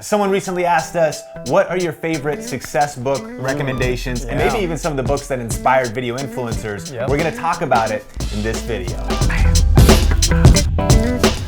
Someone recently asked us, what are your favorite success book recommendations, and maybe even some of the books that inspired video influencers. We're gonna talk about it in this video.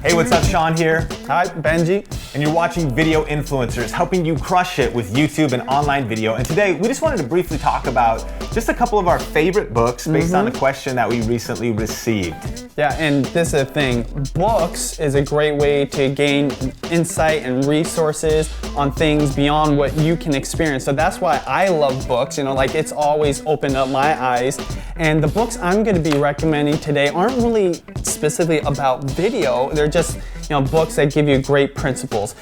Hey, what's up? Sean here. Hi, Benji. And you're watching Video Influencers, helping you crush it with YouTube and online video. And today, we just wanted to briefly talk about just a couple of our favorite books based on a question that we recently received. Yeah, and this is the thing. Books is a great way to gain insight and resources on things beyond what you can experience. So that's why I love books, like it's always opened up my eyes. And the books I'm gonna be recommending today aren't really specifically about video. They're just books that give you great principles.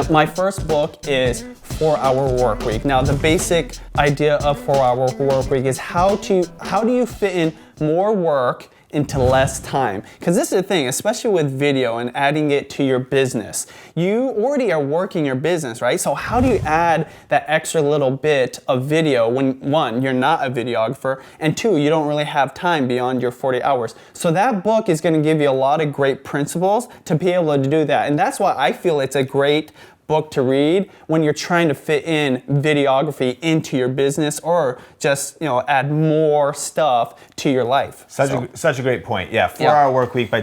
My first book is 4-Hour Workweek. Now the basic idea of 4-Hour Workweek is how do you fit in more work into less time? Because this is the thing, especially with video and adding it to your business. You already are working your business, right? So how do you add that extra little bit of video when, one, you're not a videographer, and two, you don't really have time beyond your 40 hours. So that book is gonna give you a lot of great principles to be able to do that. And that's why I feel it's a great book to read when you're trying to fit in videography into your business or just add more stuff to your life. Such a great point. Yeah, 4-Hour Workweek by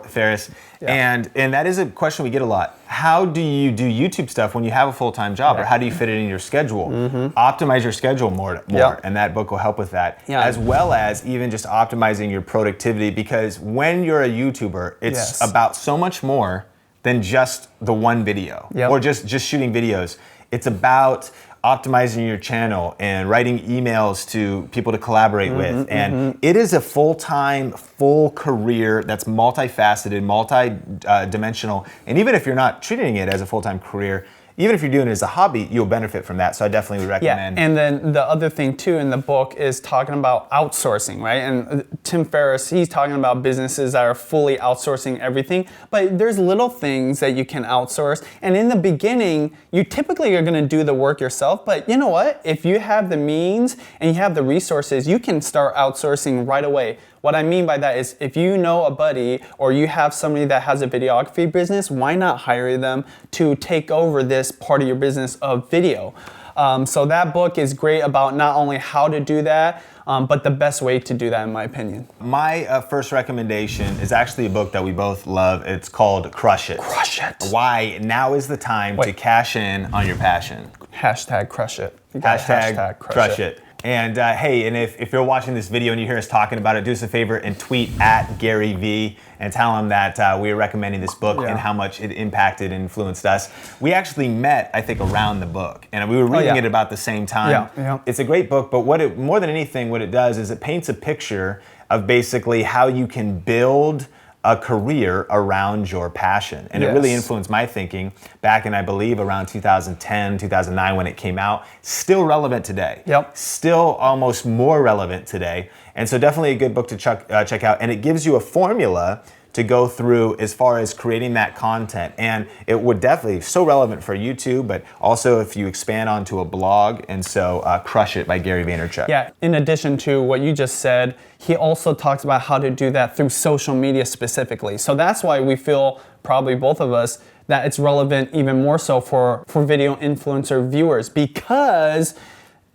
Ferriss. And that is a question we get a lot. How do you do YouTube stuff when you have a full-time job, or how do you fit it in your schedule? Optimize your schedule more, and that book will help with that. As well as even just optimizing your productivity, because when you're a YouTuber, it's about so much more than just the one video or just shooting videos. It's about optimizing your channel and writing emails to people to collaborate with. And it is a full-time, full career that's multifaceted, multi-dimensional. And even if you're not treating it as a full-time career, even if you're doing it as a hobby, you'll benefit from that. So I definitely would recommend. Yeah, and then the other thing too in the book is talking about outsourcing, right? And Tim Ferriss, he's talking about businesses that are fully outsourcing everything, but there's little things that you can outsource. And in the beginning, you typically are gonna do the work yourself, but you know what? If you have the means and you have the resources, you can start outsourcing right away. What I mean by that is if you know a buddy or you have somebody that has a videography business, why not hire them to take over this part of your business of video? So that book is great about not only how to do that, but the best way to do that, in my opinion. My first recommendation is actually a book that we both love. It's called Crush It. Crush It. Why now is the time to cash in on your passion. Hashtag crush it. Hashtag crush it. And hey, and if you're watching this video and you hear us talking about it, do us a favor and tweet at Gary V and tell him that we are recommending this book and how much it impacted and influenced us. We actually met, I think, around the book, and we were reading it about the same time. It's a great book, but more than anything, what it does is it paints a picture of basically how you can build a career around your passion. And it really influenced my thinking back in, I believe, around 2010, 2009 when it came out. Still relevant today. Still almost more relevant today. And so definitely a good book to check out. And it gives you a formula to go through as far as creating that content. And it would definitely, so relevant for YouTube, but also if you expand onto a blog. And so Crush It by Gary Vaynerchuk. Yeah, in addition to what you just said, he also talks about how to do that through social media specifically. So that's why we feel, probably both of us, that it's relevant even more so for video influencer viewers, because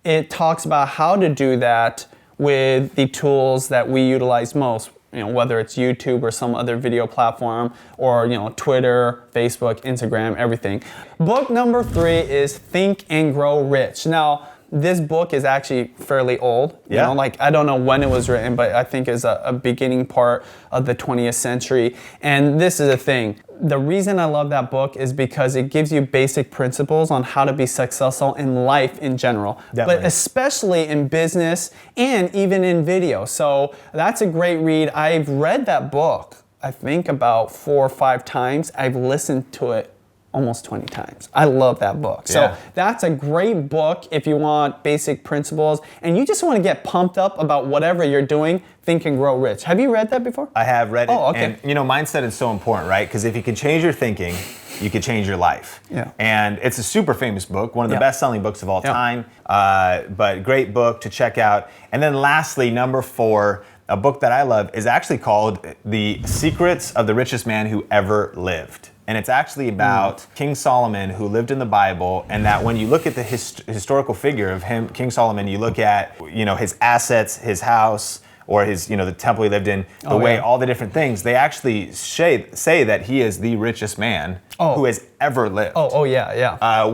it talks about how to do that with the tools that we utilize most. Whether it's YouTube or some other video platform, or Twitter, Facebook, Instagram, everything. Book number 3 is Think and Grow Rich. Now, this book is actually fairly old. I don't know when it was written, but I think it's a beginning part of the 20th century. And this is the thing. The reason I love that book is because it gives you basic principles on how to be successful in life in general, but especially in business and even in video. So that's a great read. I've read that book, I think about 4 or 5 times. I've listened to it almost 20 times. I love that book. So that's a great book if you want basic principles and you just want to get pumped up about whatever you're doing. Think and Grow Rich. Have you read that before? I have read it. Oh, okay. And mindset is so important, right? Because if you can change your thinking, you can change your life. And it's a super famous book, one of the best-selling books of all time, but great book to check out. And then lastly, number 4, a book that I love is actually called The Secrets of the Richest Man Who Ever Lived. And it's actually about King Solomon, who lived in the Bible, and that when you look at the historical figure of him, King Solomon, you look at, you know, his assets, his house, or his, you know, the temple he lived in, the way, all the different things, they actually say that he is the richest man who has ever lived.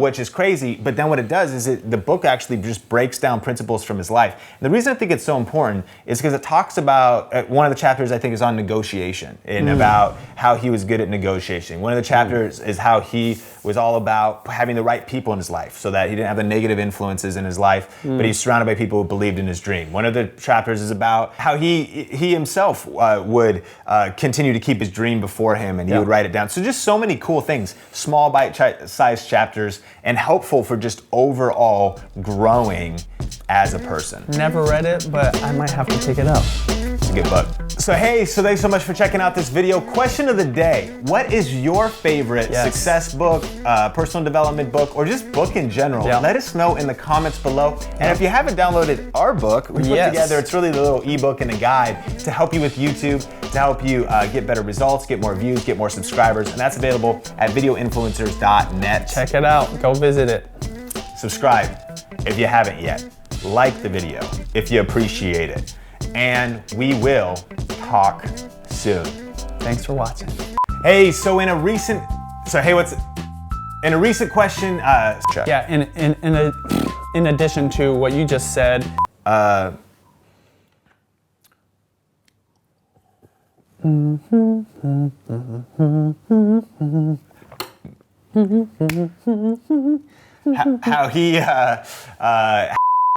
Which is crazy, but then what it does is the book actually just breaks down principles from his life. And the reason I think it's so important is because it talks about, one of the chapters I think is on negotiation, and about how he was good at negotiation. One of the chapters is how he was all about having the right people in his life, so that he didn't have the negative influences in his life, but he's surrounded by people who believed in his dream. One of the chapters is about how he himself would continue to keep his dream before him, and he would write it down. So just so many cool things, small bite-sized chapters, and helpful for just overall growing as a person. Never read it, but I might have to pick it up. It's a good book. So hey, so thanks so much for checking out this video. Question of the day: what is your favorite success book, personal development book, or just book in general? Let us know in the comments below. And if you haven't downloaded our book, we put together, it's really the little ebook and a guide to help you with YouTube, to help you get better results, get more views, get more subscribers, and that's available at videoinfluencers.net. Check it out, go visit it. Subscribe if you haven't yet. Like the video if you appreciate it. And we will talk soon. Thanks for watching. Hey, so in a recent question, in addition to what you just said, how he